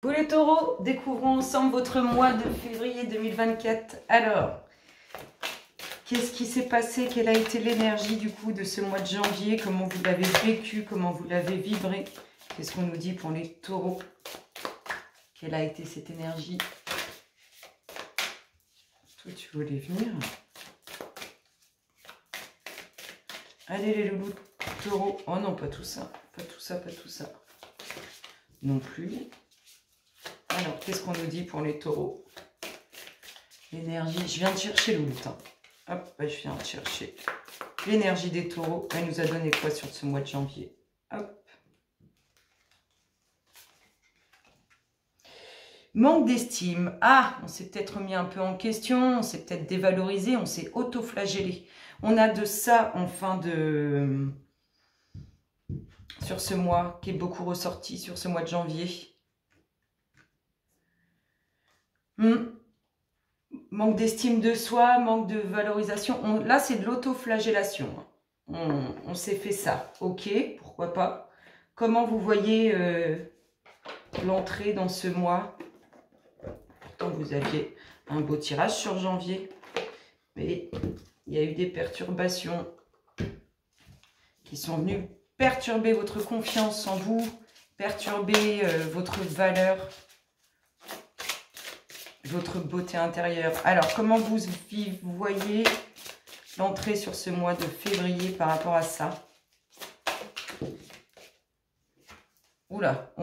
Vous les taureaux, découvrons ensemble votre mois de février 2024. Alors, qu'est-ce qui s'est passé? Quelle a été l'énergie du coup de ce mois de janvier? Comment vous l'avez vécu? Comment vous l'avez vibré? Qu'est-ce qu'on nous dit pour les taureaux? Quelle a été cette énergie? Toi, tu voulais venir? Allez les loulous taureaux. Oh non, pas tout ça. Pas tout ça, pas tout ça. Non plus. Alors, qu'est-ce qu'on nous dit pour les taureaux? L'énergie, je viens de chercher le lutin. Hop, je viens de chercher l'énergie des taureaux. Elle nous a donné quoi sur ce mois de janvier? Hop. Manque d'estime. Ah, on s'est peut-être remis un peu en question, on s'est peut-être dévalorisé, on s'est auto-flagellé. On a de ça en fin de... sur ce mois, qui est beaucoup ressorti sur ce mois de janvier. Manque d'estime de soi, manque de valorisation. Là, c'est de l'autoflagellation. On s'est fait ça. Ok, pourquoi pas. Comment vous voyez l'entrée dans ce mois? Pourtant, vous aviez un beau tirage sur janvier. Mais il y a eu des perturbations qui sont venues perturber votre confiance en vous, perturber votre valeur, votre beauté intérieure. Alors, comment vous voyez l'entrée sur ce mois de février par rapport à ça? Oula,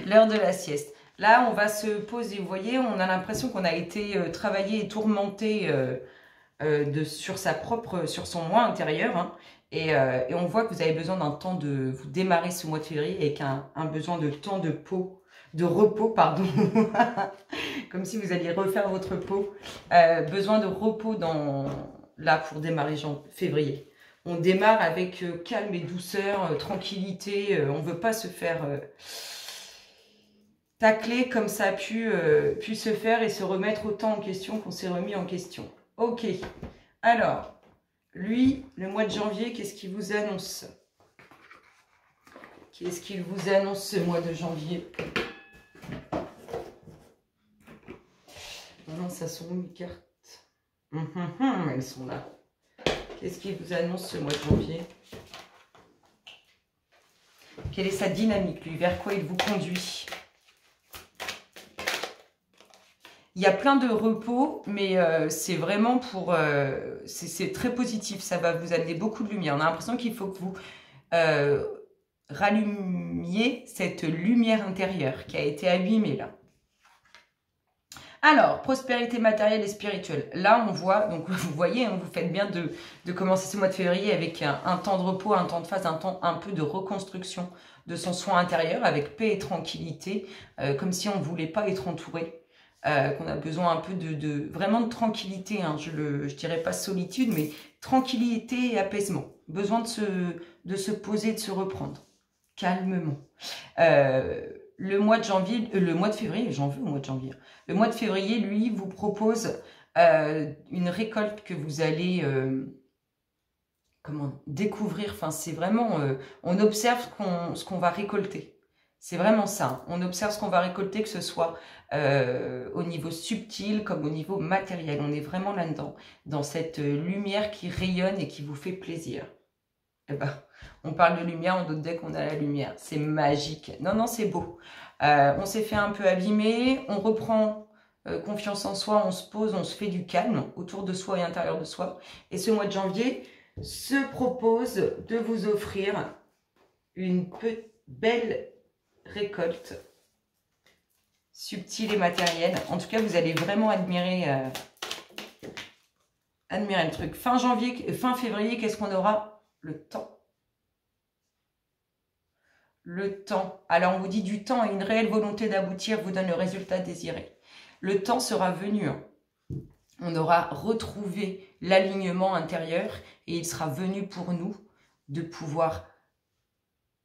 l'heure de la sieste. Là, on va se poser. Vous voyez, on a l'impression qu'on a été travaillé et tourmenté sur son moi intérieur. Hein. Et on voit que vous avez besoin d'un temps de... Vous démarrez ce mois de février avec un besoin de temps de repos, pardon. Comme si vous alliez refaire votre peau. Besoin de repos là pour démarrer février. On démarre avec calme et douceur, tranquillité. On ne veut pas se faire tacler comme ça a pu se faire et se remettre autant en question qu'on s'est remis en question. Ok. Alors, lui, le mois de janvier, qu'est-ce qu'il vous annonce? Qu'est-ce qu'il vous annonce ce mois de janvier? Non, ça sont mes cartes. Elles sont là. Qu'est-ce qu'il vous annonce ce mois de janvier? Quelle est sa dynamique, lui? Vers quoi il vous conduit? Il y a plein de repos, mais c'est vraiment pour... c'est très positif, ça va vous amener beaucoup de lumière. On a l'impression qu'il faut que vous rallumiez cette lumière intérieure qui a été abîmée là. Alors, prospérité matérielle et spirituelle. Là, on voit, donc vous voyez, hein, vous faites bien de commencer ce mois de février avec un temps de repos, un temps de phase, un temps un peu de reconstruction de son soin intérieur avec paix et tranquillité, comme si on ne voulait pas être entouré, qu'on a besoin un peu vraiment de tranquillité, hein, je dirais pas solitude, mais tranquillité et apaisement. Besoin de se poser, de se reprendre calmement. Le mois de janvier, le mois de février, j'en veux au mois de janvier. Le mois de février, lui, vous propose une récolte que vous allez découvrir. Enfin, c'est vraiment, on observe ce qu'on va récolter. C'est vraiment ça. On observe ce qu'on va récolter, que ce soit au niveau subtil comme au niveau matériel. On est vraiment là-dedans, dans cette lumière qui rayonne et qui vous fait plaisir. Eh ben, on parle de lumière, on doute dès qu'on a la lumière. C'est magique. Non, non, c'est beau. On s'est fait un peu abîmer, on reprend confiance en soi, on se pose, on se fait du calme autour de soi et à l'intérieur de soi. Et ce mois de janvier se propose de vous offrir une belle récolte subtile et matérielle. En tout cas, vous allez vraiment admirer le truc. Fin février, qu'est-ce qu'on aura? Le temps. Le temps. Alors, on vous dit du temps et une réelle volonté d'aboutir vous donne le résultat désiré. Le temps sera venu. Hein. On aura retrouvé l'alignement intérieur et il sera venu pour nous de pouvoir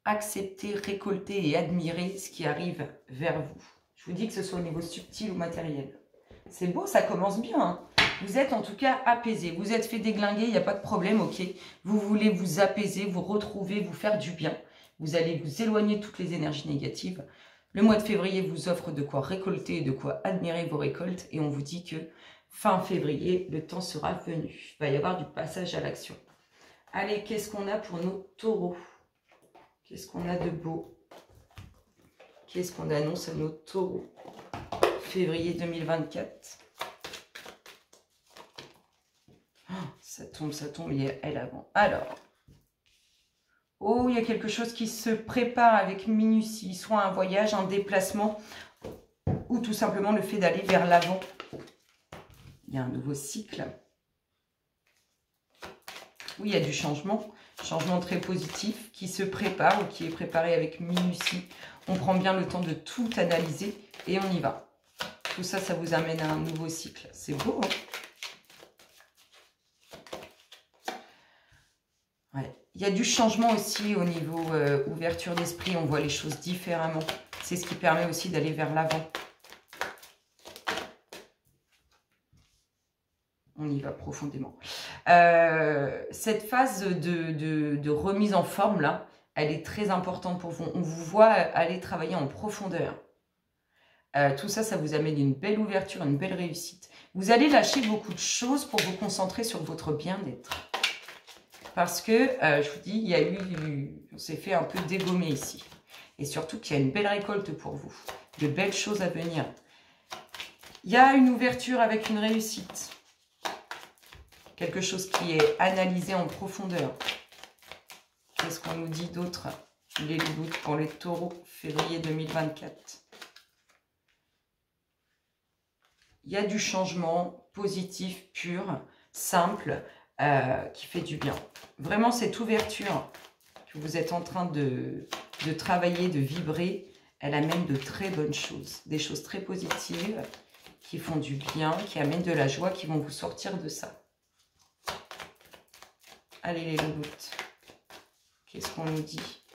accepter, récolter et admirer ce qui arrive vers vous. Je vous dis que ce soit au niveau subtil ou matériel. C'est beau, ça commence bien. Hein. Vous êtes en tout cas apaisé. Vous êtes fait déglinguer, il n'y a pas de problème, ok. Vous voulez vous apaiser, vous retrouver, vous faire du bien. Vous allez vous éloigner de toutes les énergies négatives. Le mois de février vous offre de quoi récolter et de quoi admirer vos récoltes. Et on vous dit que fin février, le temps sera venu. Il va y avoir du passage à l'action. Allez, qu'est-ce qu'on a pour nos taureaux? Qu'est-ce qu'on a de beau? Qu'est-ce qu'on annonce à nos taureaux? Février 2024. Oh, ça tombe, il y a elle avant. Alors, oh, il y a quelque chose qui se prépare avec minutie, soit un voyage, un déplacement, ou tout simplement le fait d'aller vers l'avant. Il y a un nouveau cycle. Oui, il y a du changement très positif qui se prépare ou qui est préparé avec minutie. On prend bien le temps de tout analyser et on y va. Tout ça, ça vous amène à un nouveau cycle. C'est beau, hein? Ouais. Il y a du changement aussi au niveau ouverture d'esprit. On voit les choses différemment. C'est ce qui permet aussi d'aller vers l'avant. On y va profondément. Cette phase de remise en forme, là, elle est très importante pour vous. On vous voit aller travailler en profondeur. Tout ça, ça vous amène une belle ouverture, une belle réussite. Vous allez lâcher beaucoup de choses pour vous concentrer sur votre bien-être. Parce que, je vous dis, il y a eu, on s'est fait un peu dégommer ici. Et surtout qu'il y a une belle récolte pour vous. De belles choses à venir. Il y a une ouverture avec une réussite. Quelque chose qui est analysé en profondeur. Qu'est-ce qu'on nous dit d'autre? Les loulous pour les taureaux, février 2024. Il y a du changement positif, pur, simple, qui fait du bien. Vraiment, cette ouverture que vous êtes en train de travailler, de vibrer, elle amène de très bonnes choses. Des choses très positives qui font du bien, qui amènent de la joie, qui vont vous sortir de ça. Allez les louloutes, qu'est-ce qu'on nous dit?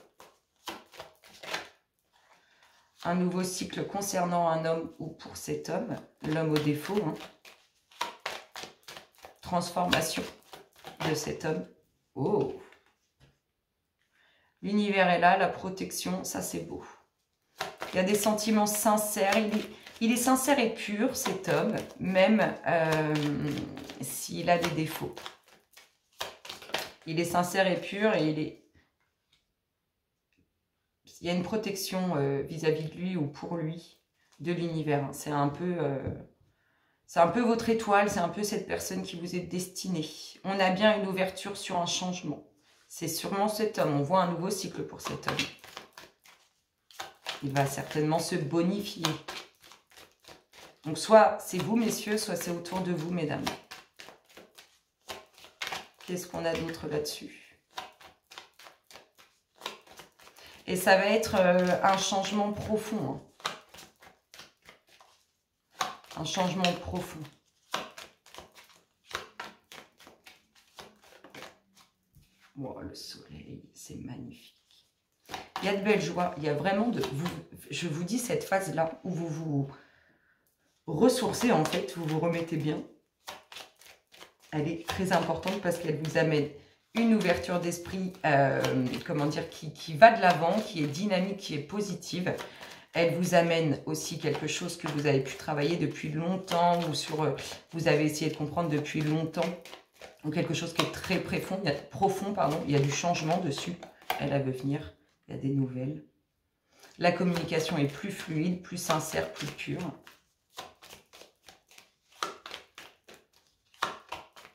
Un nouveau cycle concernant un homme ou pour cet homme, l'homme au défaut. Hein. Transformation de cet homme. Oh! L'univers est là, la protection, ça c'est beau. Il y a des sentiments sincères, il est sincère et pur cet homme, même s'il a des défauts. Il est sincère et pur et il y a une protection vis-à-vis de lui ou pour lui, de l'univers. C'est un peu votre étoile, c'est un peu cette personne qui vous est destinée. On a bien une ouverture sur un changement. C'est sûrement cet homme. On voit un nouveau cycle pour cet homme. Il va certainement se bonifier. Donc soit c'est vous, messieurs, soit c'est autour de vous, mesdames. Qu'est-ce qu'on a d'autre là-dessus? Et ça va être un changement profond. Hein. Un changement profond. Oh, le soleil, c'est magnifique. Il y a de belles joies. Il y a vraiment je vous dis, cette phase-là où vous vous ressourcez, en fait, vous vous remettez bien. Elle est très importante parce qu'elle vous amène une ouverture d'esprit, comment dire, qui va de l'avant, qui est dynamique, qui est positive. Elle vous amène aussi quelque chose que vous avez pu travailler depuis longtemps ou vous avez essayé de comprendre depuis longtemps. Ou quelque chose qui est très profond, pardon. Il y a du changement dessus. Elle veut venir. Il y a des nouvelles. La communication est plus fluide, plus sincère, plus pure.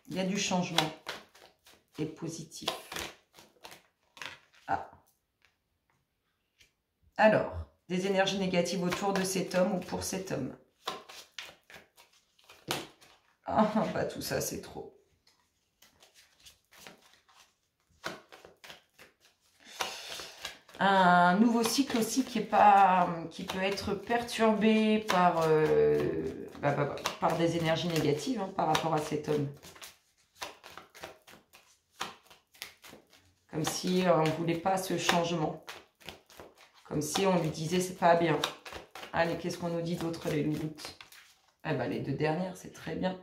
Il y a du changement et positif. Ah. Alors, des énergies négatives autour de cet homme ou pour cet homme. Ah, bah tout ça, c'est trop. Un nouveau cycle aussi qui peut être perturbé par des énergies négatives hein, par rapport à cet homme. Comme si on ne voulait pas ce changement. Comme si on lui disait c'est pas bien. Allez, qu'est-ce qu'on nous dit d'autre les louloutes? Eh ben, les deux dernières, c'est très bien.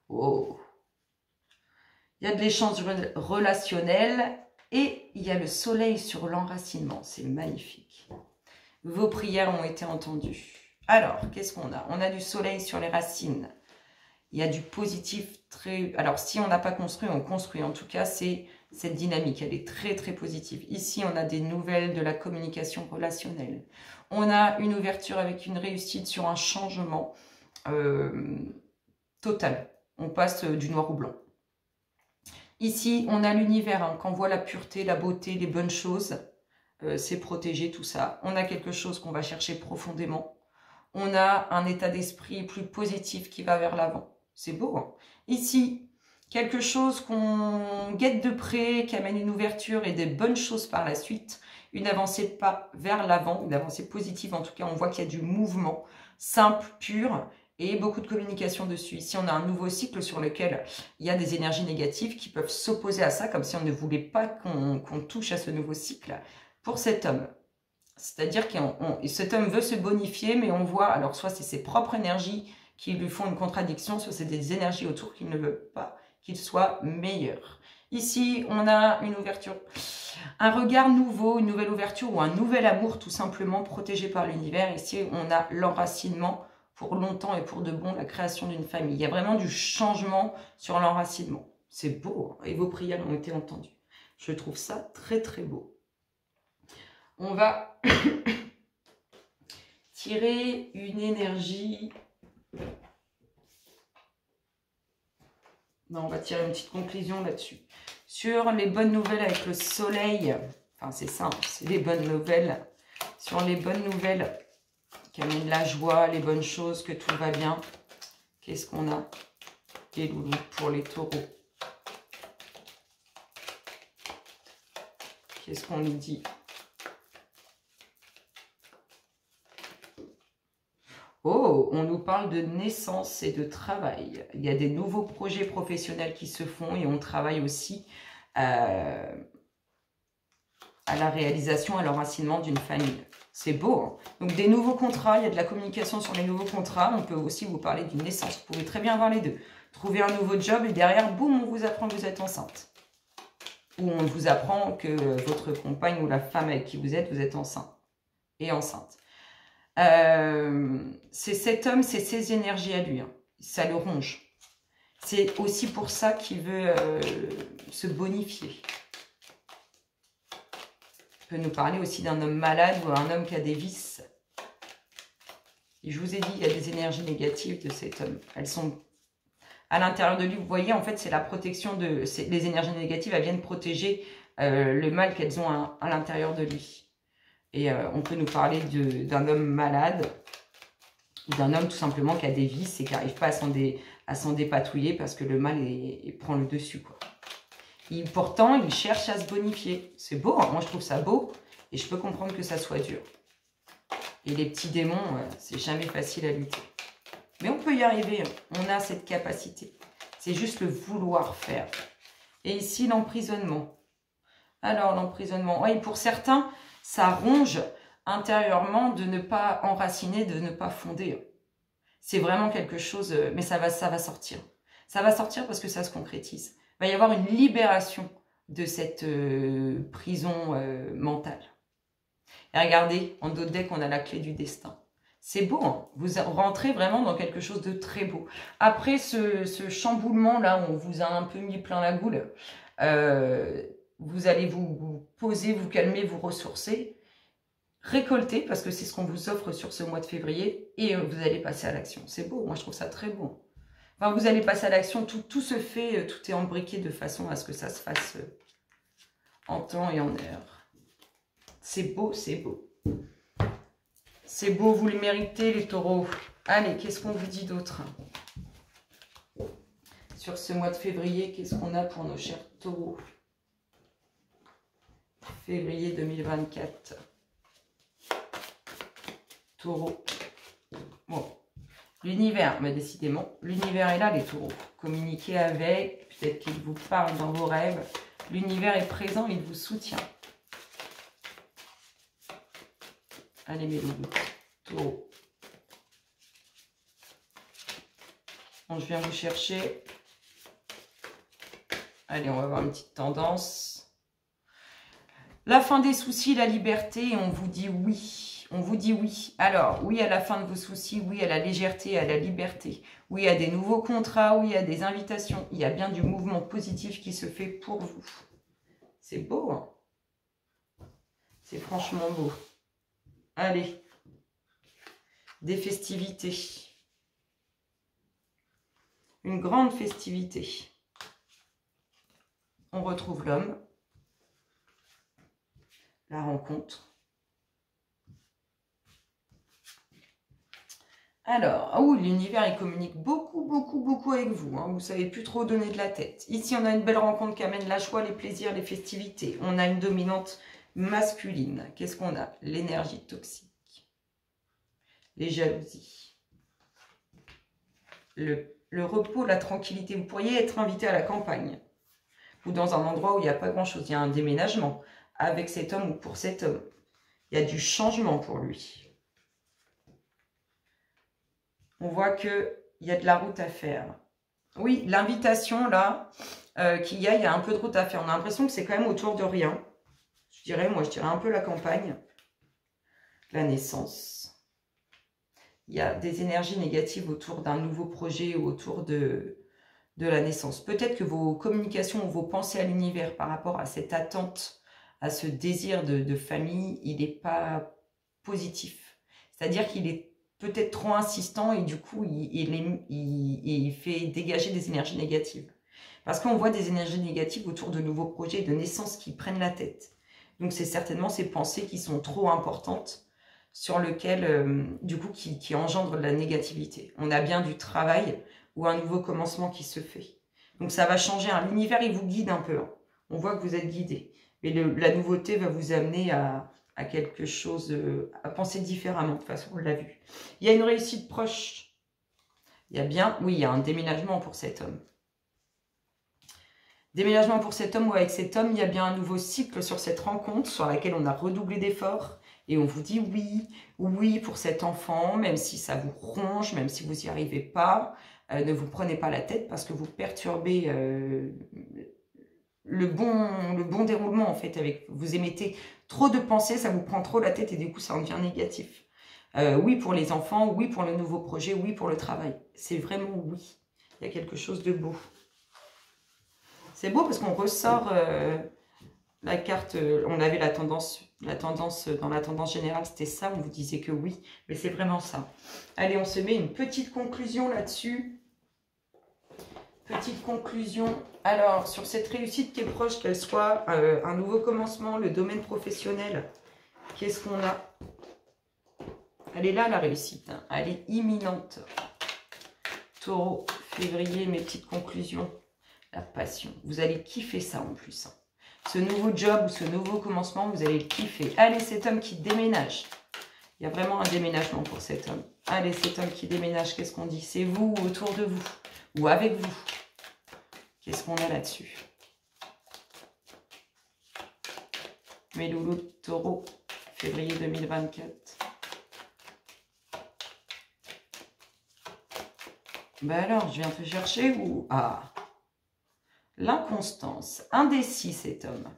Oh. Il y a de l'échange relationnel et il y a le soleil sur l'enracinement. C'est magnifique. Vos prières ont été entendues. Alors, qu'est-ce qu'on a? On a du soleil sur les racines. Il y a du positif très... Alors, si on n'a pas construit, on construit. En tout cas, c'est cette dynamique. Elle est très, très positive. Ici, on a des nouvelles de la communication relationnelle. On a une ouverture avec une réussite sur un changement total. On passe du noir au blanc. Ici, on a l'univers. Hein. Quand on voit la pureté, la beauté, les bonnes choses, c'est protégé, tout ça. On a quelque chose qu'on va chercher profondément. On a un état d'esprit plus positif qui va vers l'avant. C'est beau. Hein. Ici, quelque chose qu'on guette de près, qui amène une ouverture et des bonnes choses par la suite. Une avancée pas vers l'avant, une avancée positive. En tout cas, on voit qu'il y a du mouvement simple, pur et beaucoup de communication dessus. Ici, on a un nouveau cycle sur lequel il y a des énergies négatives qui peuvent s'opposer à ça, comme si on ne voulait pas qu'on touche à ce nouveau cycle pour cet homme. C'est-à-dire que cet homme veut se bonifier, mais on voit, alors soit c'est ses propres énergies qui lui font une contradiction, soit c'est des énergies autour qu'il ne veut pas qu'il soit meilleur. Ici, on a une ouverture, un regard nouveau, une nouvelle ouverture ou un nouvel amour tout simplement protégé par l'univers. Ici, on a l'enracinement pour longtemps et pour de bon, la création d'une famille. Il y a vraiment du changement sur l'enracinement. C'est beau, hein, et vos prières ont été entendues. Je trouve ça très très beau. On va tirer une énergie. Non, on va tirer une petite conclusion là-dessus. Sur les bonnes nouvelles avec le soleil. Enfin, c'est ça, c'est les bonnes nouvelles. Sur les bonnes nouvelles qui amènent la joie, les bonnes choses, que tout va bien. Qu'est-ce qu'on a? Les loulous pour les taureaux. Qu'est-ce qu'on nous dit? Oh, on nous parle de naissance et de travail. Il y a des nouveaux projets professionnels qui se font et on travaille aussi à la réalisation, à l'enracinement d'une famille. C'est beau, hein? Donc des nouveaux contrats, il y a de la communication sur les nouveaux contrats. On peut aussi vous parler d'une naissance. Vous pouvez très bien avoir les deux. Trouver un nouveau job et derrière, boum, on vous apprend que vous êtes enceinte. Ou on vous apprend que votre compagne ou la femme avec qui vous êtes enceinte. Et enceinte. C'est cet homme, c'est ses énergies à lui. Hein. Ça le ronge. C'est aussi pour ça qu'il veut se bonifier. Il peut nous parler aussi d'un homme malade ou un homme qui a des vices. Et je vous ai dit, il y a des énergies négatives de cet homme. Elles sont à l'intérieur de lui. Vous voyez, en fait, c'est la protection de... Les énergies négatives, elles viennent protéger le mal qu'elles ont à l'intérieur de lui. Et on peut nous parler d'un homme malade ou d'un homme tout simplement qui a des vices et qui n'arrive pas à s'en dépatouiller parce que le mal prend le dessus, quoi. Pourtant, il cherche à se bonifier. C'est beau, hein. Moi je trouve ça beau et je peux comprendre que ça soit dur. Et les petits démons, c'est jamais facile à lutter. Mais on peut y arriver, hein. On a cette capacité. C'est juste le vouloir faire. Et ici, l'emprisonnement. Alors, l'emprisonnement. Oui, pour certains... ça ronge intérieurement de ne pas enraciner, de ne pas fonder. C'est vraiment quelque chose, mais ça va sortir. Ça va sortir parce que ça se concrétise. Il va y avoir une libération de cette prison mentale. Et regardez, en dos de deck, on a la clé du destin. C'est beau, hein? Vous rentrez vraiment dans quelque chose de très beau. Après ce chamboulement-là, on vous a un peu mis plein la goule, vous allez vous poser, vous calmer, vous ressourcer, récolter, parce que c'est ce qu'on vous offre sur ce mois de février, et vous allez passer à l'action. C'est beau, moi je trouve ça très beau. Enfin, vous allez passer à l'action, tout se fait, tout est embriqué de façon à ce que ça se fasse en temps et en heure. C'est beau, c'est beau. C'est beau, vous le méritez les taureaux. Allez, qu'est-ce qu'on vous dit d'autre? Sur ce mois de février, qu'est-ce qu'on a pour nos chers taureaux? Février 2024. Taureau. Bon. L'univers, mais décidément, l'univers est là, les taureaux. Communiquez avec, peut-être qu'il vous parle dans vos rêves. L'univers est présent, il vous soutient. Allez, mes loulous. Taureau. Bon, je viens vous chercher. Allez, on va voir une petite tendance. La fin des soucis, la liberté, et on vous dit oui. On vous dit oui. Alors, oui à la fin de vos soucis, oui à la légèreté, à la liberté, oui à des nouveaux contrats, oui à des invitations. Il y a bien du mouvement positif qui se fait pour vous. C'est beau, hein? C'est franchement beau. Allez, des festivités. Une grande festivité. On retrouve l'homme. La rencontre. Alors, ah oui, l'univers, il communique beaucoup avec vous. Hein. Vous ne savez plus trop donner de la tête. Ici, on a une belle rencontre qui amène la joie, les plaisirs, les festivités. On a une dominante masculine. Qu'est-ce qu'on a? L'énergie toxique. Les jalousies. Le repos, la tranquillité. Vous pourriez être invité à la campagne. Ou dans un endroit où il n'y a pas grand-chose. Il y a un déménagement avec cet homme ou pour cet homme. Il y a du changement pour lui. On voit qu'il y a de la route à faire. Oui, l'invitation, là, qu'il y a un peu de route à faire. On a l'impression que c'est quand même autour de rien. Moi, je dirais un peu la campagne. La naissance. Il y a des énergies négatives autour d'un nouveau projet ou autour de la naissance. Peut-être que vos communications ou vos pensées à l'univers par rapport à cette attente, à ce désir de famille, il n'est pas positif. C'est-à-dire qu'il est peut-être trop insistant et du coup, il fait dégager des énergies négatives. Parce qu'on voit des énergies négatives autour de nouveaux projets de naissance qui prennent la tête. Donc, c'est certainement ces pensées qui sont trop importantes sur lesquelles, du coup, qui engendrent de la négativité. On a bien du travail ou un nouveau commencement qui se fait. Donc, ça va changer. Hein. L'univers, il vous guide un peu. Hein. On voit que vous êtes guidé. Mais la nouveauté va vous amener à quelque chose, à penser différemment, de toute façon, on l'a vu. Il y a une réussite proche. Il y a bien, oui, il y a un déménagement pour cet homme. Déménagement pour cet homme ou avec cet homme, il y a bien un nouveau cycle sur cette rencontre, sur laquelle on a redoublé d'efforts. Et on vous dit oui pour cet enfant, même si ça vous ronge, même si vous n'y arrivez pas. Ne vous prenez pas la tête parce que vous perturbez le bon déroulement, en fait. Vous émettez trop de pensées, ça vous prend trop la tête et du coup, ça en devient négatif. Oui pour les enfants, oui pour le nouveau projet, oui pour le travail. C'est vraiment oui. Il y a quelque chose de beau. C'est beau parce qu'on ressort la carte, on avait la tendance dans la tendance générale, c'était ça, on vous disait que oui, mais c'est vraiment ça. Allez, on se met une petite conclusion là-dessus. Petite conclusion. Alors, sur cette réussite qui est proche, qu'elle soit un nouveau commencement, le domaine professionnel, qu'est-ce qu'on a? Elle est là, la réussite. Hein. Elle est imminente. Taureau, février, mes petites conclusions. La passion. Vous allez kiffer ça en plus. Hein. Ce nouveau job ou ce nouveau commencement, vous allez le kiffer. Allez, cet homme qui déménage. Il y a vraiment un déménagement pour cet homme. Allez, cet homme qui déménage, qu'est-ce qu'on dit? C'est vous ou autour de vous ou avec vous. Qu'est-ce qu'on a là-dessus? Mes loulous de taureau, février 2024. Ben alors, je viens te chercher ou... Ah, l'inconstance. Indécis, cet homme.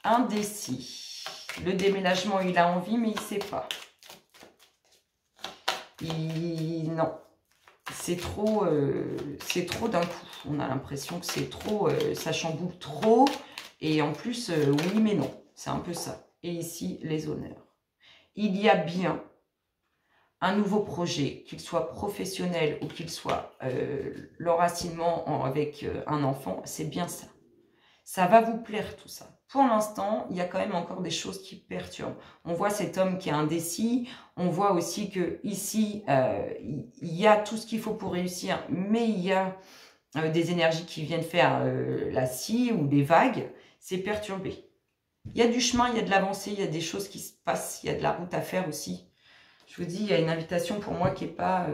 Indécis. Le déménagement, il a envie, mais il ne sait pas. Non. C'est trop d'un coup. On a l'impression que c'est trop, ça chamboule trop. Et en plus, oui mais non. C'est un peu ça. Et ici, les honneurs. Il y a bien un nouveau projet, qu'il soit professionnel ou qu'il soit l'enracinement avec un enfant. C'est bien ça. Ça va vous plaire tout ça. Pour l'instant, il y a quand même encore des choses qui perturbent. On voit cet homme qui est indécis. On voit aussi que ici, il y a tout ce qu'il faut pour réussir, mais il y a des énergies qui viennent faire la scie ou des vagues. C'est perturbé. Il y a du chemin, il y a de l'avancée, il y a des choses qui se passent, il y a de la route à faire aussi. Je vous dis, il y a une invitation pour moi qui n'est pas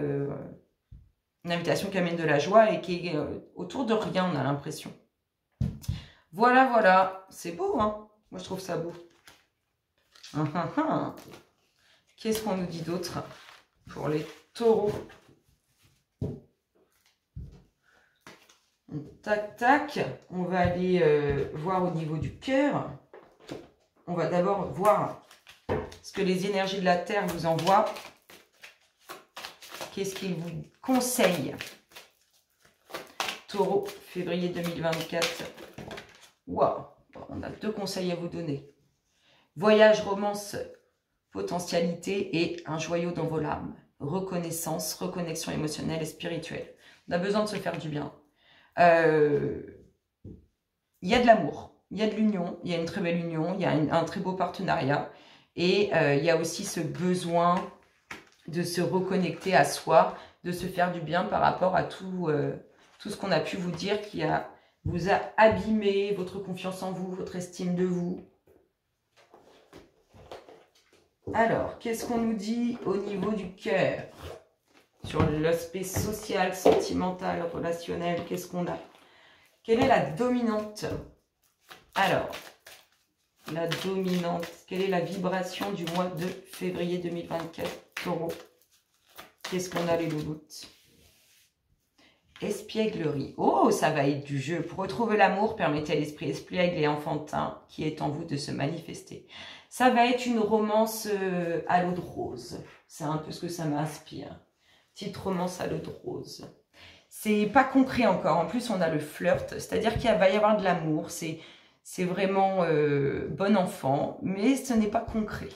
une invitation qui amène de la joie et qui est autour de rien, on a l'impression. Voilà, voilà. C'est beau, hein? Moi, je trouve ça beau. Qu'est-ce qu'on nous dit d'autre pour les taureaux? Tac, tac. On va aller voir au niveau du cœur. On va d'abord voir ce que les énergies de la Terre vous envoient. Qu'est-ce qu'ils vous conseillent? Taureau, février 2024. Waouh, on a 2 conseils à vous donner. Voyage, romance, potentialité et un joyau dans vos larmes. Reconnaissance, reconnexion émotionnelle et spirituelle. On a besoin de se faire du bien. Il y a de l'amour, il y a de l'union, il y a une très belle union, il y a un très beau partenariat. Et il y a aussi ce besoin de se reconnecter à soi, de se faire du bien par rapport à tout ce qu'on a pu vous dire qui vous a abîmé votre confiance en vous, votre estime de vous. Alors, qu'est-ce qu'on nous dit au niveau du cœur? Sur l'aspect social, sentimental, relationnel, qu'est-ce qu'on a? Quelle est la dominante? Alors, la dominante, quelle est la vibration du mois de février 2024, Taureau? Qu'est-ce qu'on a les louloutes? Espièglerie. Oh, ça va être du jeu. Pour retrouver l'amour, permettez à l'esprit espiègle et enfantin qui est en vous de se manifester. Ça va être une romance à l'eau de rose. C'est un peu ce que ça m'inspire. Petite romance à l'eau de rose. C'est pas concret encore. En plus, on a le flirt. C'est-à-dire qu'il va y avoir de l'amour. C'est vraiment bon enfant. Mais ce n'est pas concret.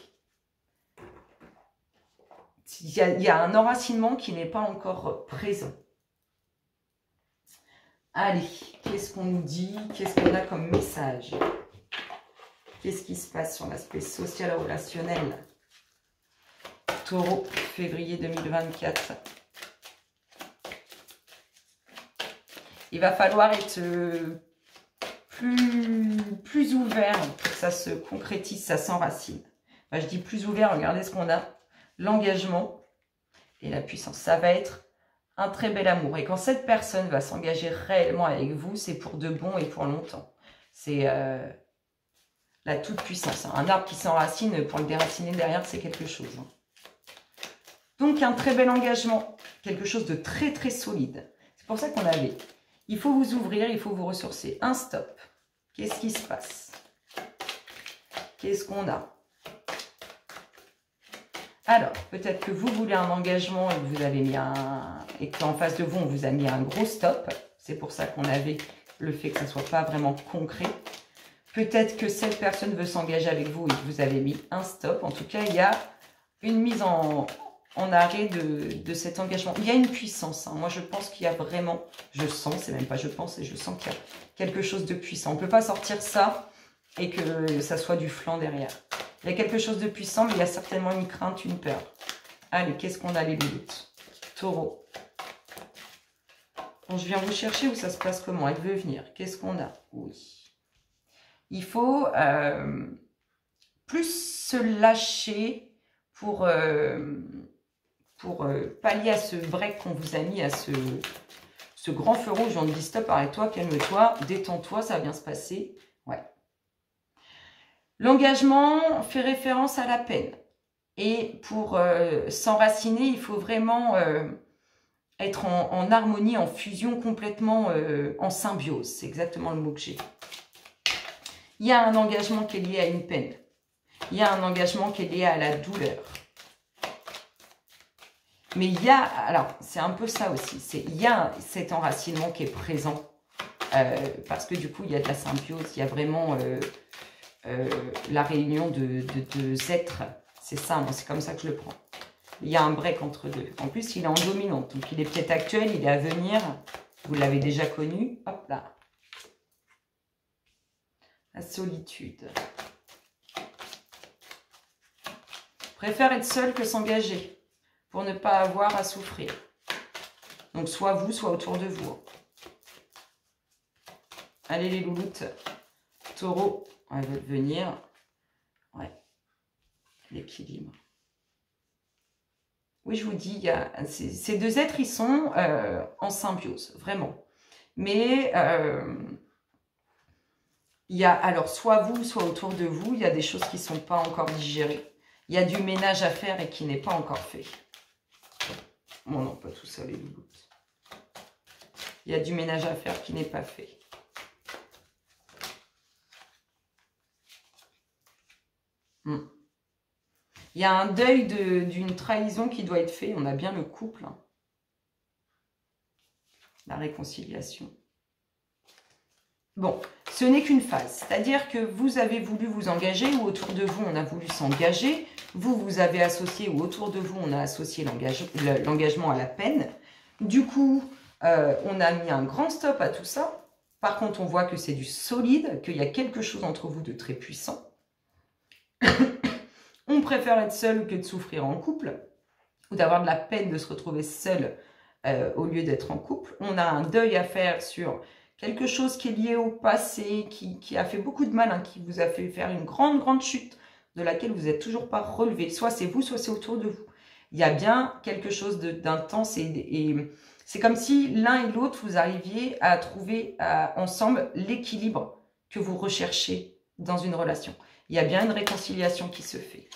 Il y a un enracinement qui n'est pas encore présent. Allez, qu'est-ce qu'on nous dit? Qu'est-ce qu'on a comme message? Qu'est-ce qui se passe sur l'aspect social et relationnel? Taureau, février 2024. Il va falloir être plus ouvert pour que ça se concrétise, ça s'enracine. Enfin, je dis plus ouvert, regardez ce qu'on a. L'engagement et la puissance. Ça va être un très bel amour. Et quand cette personne va s'engager réellement avec vous, c'est pour de bon et pour longtemps. C'est la toute-puissance. Un arbre qui s'enracine, pour le déraciner derrière, c'est quelque chose. Donc, un très bel engagement. Quelque chose de très, très solide. C'est pour ça qu'on avait. Il faut vous ouvrir, il faut vous ressourcer. Un stop. Qu'est-ce qui se passe? Qu'est-ce qu'on a? Alors, peut-être que vous voulez un engagement et que vous avez mis et qu'en face de vous, on vous a mis un gros stop. C'est pour ça qu'on avait le fait que ça ne soit pas vraiment concret. Peut-être que cette personne veut s'engager avec vous et que vous avez mis un stop. En tout cas, il y a une mise en arrêt de cet engagement. Il y a une puissance. Hein. Moi, je pense qu'il y a vraiment, je sens, c'est même pas je pense, et je sens qu'il y a quelque chose de puissant. On ne peut pas sortir ça et que ça soit du flanc derrière. Il y a quelque chose de puissant, mais il y a certainement une crainte, une peur. Allez, qu'est-ce qu'on a les louloutes? Taureau. Quand je viens vous chercher, où ça se passe comment? Elle veut venir. Qu'est-ce qu'on a? Oui. Il faut plus se lâcher pour pallier à ce break qu'on vous a mis, à ce grand feu rouge. On dit stop, arrête-toi, calme-toi, détends-toi, ça va bien se passer. Ouais. L'engagement fait référence à la peine. Et pour s'enraciner, il faut vraiment être en harmonie, en fusion, complètement en symbiose. C'est exactement le mot que j'ai. Il y a un engagement qui est lié à une peine. Il y a un engagement qui est lié à la douleur. Mais il y a, alors c'est un peu ça aussi, il y a cet enracinement qui est présent. Parce que du coup, il y a de la symbiose, il y a vraiment... la réunion de deux êtres, c'est ça, moi c'est comme ça que je le prends. Il y a un break entre deux. En plus, il est en dominante, donc il est peut-être actuel, il est à venir. Vous l'avez déjà connu. Hop là. La solitude. Préfère être seul que s'engager pour ne pas avoir à souffrir. Donc soit vous, soit autour de vous. Allez les louloutes. Taureau. Elle veut venir. Ouais. L'équilibre. Oui, je vous dis, ces deux êtres, ils sont en symbiose, vraiment. Mais il y a, alors, soit vous, soit autour de vous, il y a des choses qui ne sont pas encore digérées. Il y a du ménage à faire et qui n'est pas encore fait. Bon, non, pas tout ça, les louloutes. Il y a du ménage à faire qui n'est pas fait. Il y a un deuil d'une trahison qui doit être fait. On a bien le couple. Hein. La réconciliation. Bon, ce n'est qu'une phase. C'est-à-dire que vous avez voulu vous engager ou autour de vous, on a voulu s'engager. Vous, vous avez associé ou autour de vous, on a associé l'engagement à la peine. Du coup, on a mis un grand stop à tout ça. Par contre, on voit que c'est du solide, qu'il y a quelque chose entre vous de très puissant. On préfère être seul que de souffrir en couple ou d'avoir de la peine de se retrouver seul au lieu d'être en couple. On a un deuil à faire sur quelque chose qui est lié au passé, qui a fait beaucoup de mal, hein, qui vous a fait faire une grande chute de laquelle vous n'êtes toujours pas relevé. Soit c'est vous, soit c'est autour de vous. Il y a bien quelque chose d'intense et c'est comme si l'un et l'autre, vous arriviez à trouver ensemble l'équilibre que vous recherchez dans une relation. Il y a bien une réconciliation qui se fait.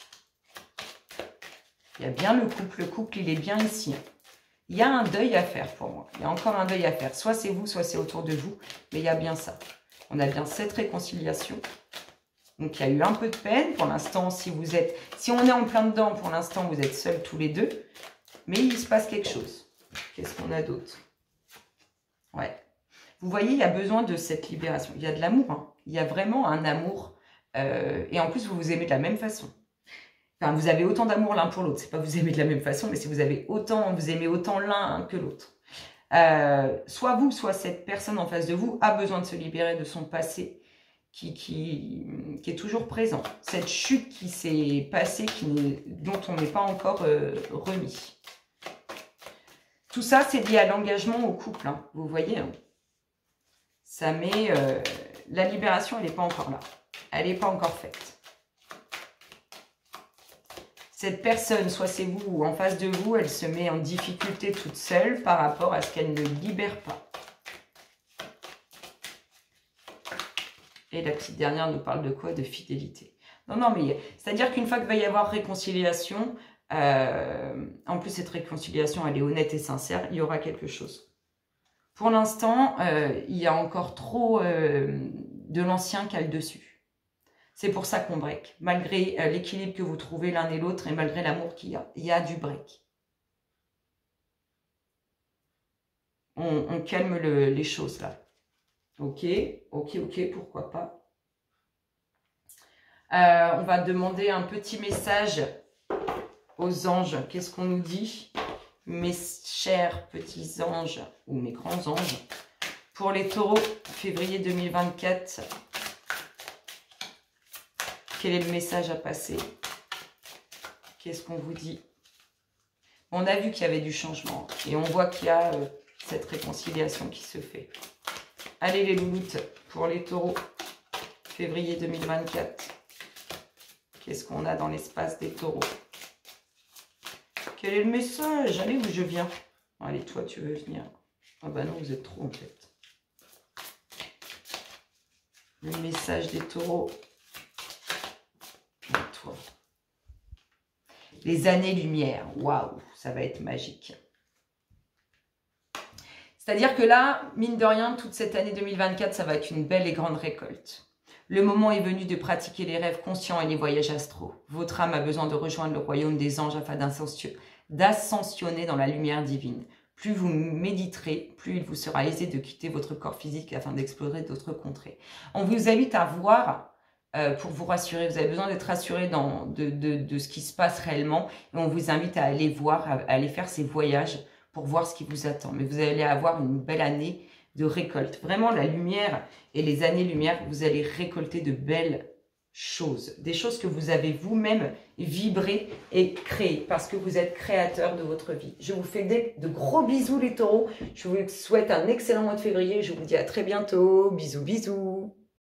Il y a bien le couple, il est bien ici. Il y a un deuil à faire pour moi. Il y a encore un deuil à faire. Soit c'est vous, soit c'est autour de vous. Mais il y a bien ça. On a bien cette réconciliation. Donc, il y a eu un peu de peine. Pour l'instant, si on est en plein dedans, pour l'instant, vous êtes seuls tous les deux. Mais il se passe quelque chose. Qu'est-ce qu'on a d'autre? Ouais. Vous voyez, il y a besoin de cette libération. Il y a de l'amour. Hein. Il y a vraiment un amour. Et en plus, vous vous aimez de la même façon. Enfin, vous avez autant d'amour l'un pour l'autre. C'est pas vous aimez de la même façon, mais si vous aimez autant l'un que l'autre. Soit vous, soit cette personne en face de vous a besoin de se libérer de son passé qui est toujours présent. Cette chute qui s'est passée, dont on n'est pas encore remis. Tout ça, c'est lié à l'engagement au couple. Hein, vous voyez, hein. Ça met... la libération, elle n'est pas encore là. Elle n'est pas encore faite. Cette personne, soit c'est vous ou en face de vous, elle se met en difficulté toute seule par rapport à ce qu'elle ne libère pas. Et la petite dernière nous parle de quoi? De fidélité. Non, mais c'est-à-dire qu'une fois qu'il va y avoir réconciliation, en plus cette réconciliation, elle est honnête et sincère, il y aura quelque chose. Pour l'instant, il y a encore trop de l'ancien qui a le dessus. C'est pour ça qu'on break. Malgré l'équilibre que vous trouvez l'un et l'autre et malgré l'amour qu'il y a, il y a du break. On calme les choses là. Ok, pourquoi pas. On va demander un petit message aux anges. Qu'est-ce qu'on nous dit? Mes chers petits anges ou mes grands anges. Pour les taureaux, février 2024. Quel est le message à passer? Qu'est-ce qu'on vous dit? On a vu qu'il y avait du changement. Et on voit qu'il y a cette réconciliation qui se fait. Allez les louloutes, pour les taureaux, février 2024. Qu'est-ce qu'on a dans l'espace des taureaux? Quel est le message? Allez, où je viens? Allez, toi, tu veux venir? Ah bah non, vous êtes trop en fait. Le message des taureaux. Toi. Les années-lumière. Waouh, ça va être magique. C'est-à-dire que là, mine de rien, toute cette année 2024, ça va être une belle et grande récolte. Le moment est venu de pratiquer les rêves conscients et les voyages astraux. Votre âme a besoin de rejoindre le royaume des anges afin d'ascensionner dans la lumière divine. Plus vous méditerez, plus il vous sera aisé de quitter votre corps physique afin d'explorer d'autres contrées. On vous invite à voir, pour vous rassurer, vous avez besoin d'être rassuré de ce qui se passe réellement. Et on vous invite à aller voir, à aller faire ces voyages pour voir ce qui vous attend. Mais vous allez avoir une belle année de récolte. Vraiment, la lumière et les années-lumière, vous allez récolter de belles choses. Des choses que vous avez vous-même vibré et créé parce que vous êtes créateur de votre vie. Je vous fais de gros bisous les taureaux. Je vous souhaite un excellent mois de février. Je vous dis à très bientôt. Bisous, bisous.